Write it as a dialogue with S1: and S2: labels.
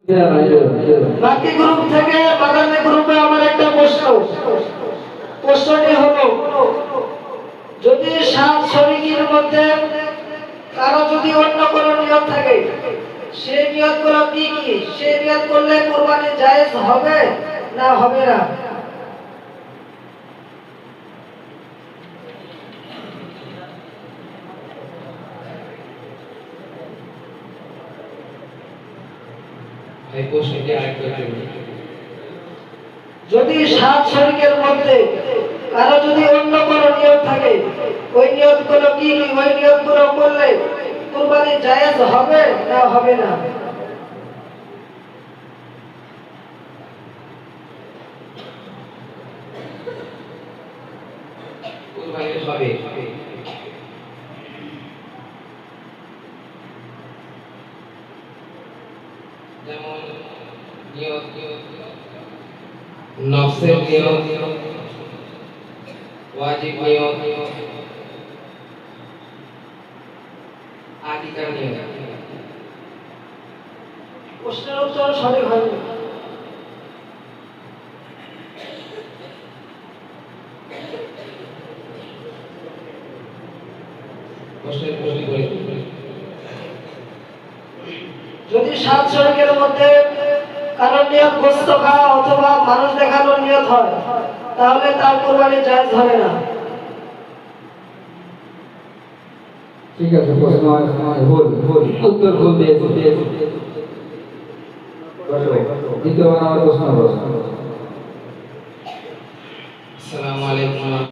S1: বাকি গ্রুপ থেকে বাগানে গ্রুপে আমার একটা প্রশ্নটি হলো, যদি 7 শরীকের মধ্যে কারো যদি অন্য কোনো নিয়ত থাকে, সেই নিয়তগুলো কি কি? সেই নিয়ত করলে কুরবানি জায়েজ হবে না হবে না? যদি 7 শরীকের মধ্যে কারো যদি অন্য কোনো নিয়ত থাকে, ওই নিয়তগুলো কি কি? ওই নিয়তগুলো করলে কুরবানি জায়েজ হবে না হবে না?
S2: কুরবানি হবে। যেমন নিয়ত, নফসের নিয়ত, ওয়াজিব নিয়ত, আকিকার নিয়ত।
S1: প্রশ্নের উত্তর সঠিক হবে। যদি 7 শরীকের মধ্যে কারো নিয়ত গোশত খাওয়া অথবা মানুষ দেখানোর নিয়ত হয়, তাহলে তার কুরবানি জায়েজ হবে না।
S3: ঠিক আছে, প্রশ্ন উত্তর ভুল দিয়েছে। দ্বিতীয়বার আমার প্রশ্ন করো।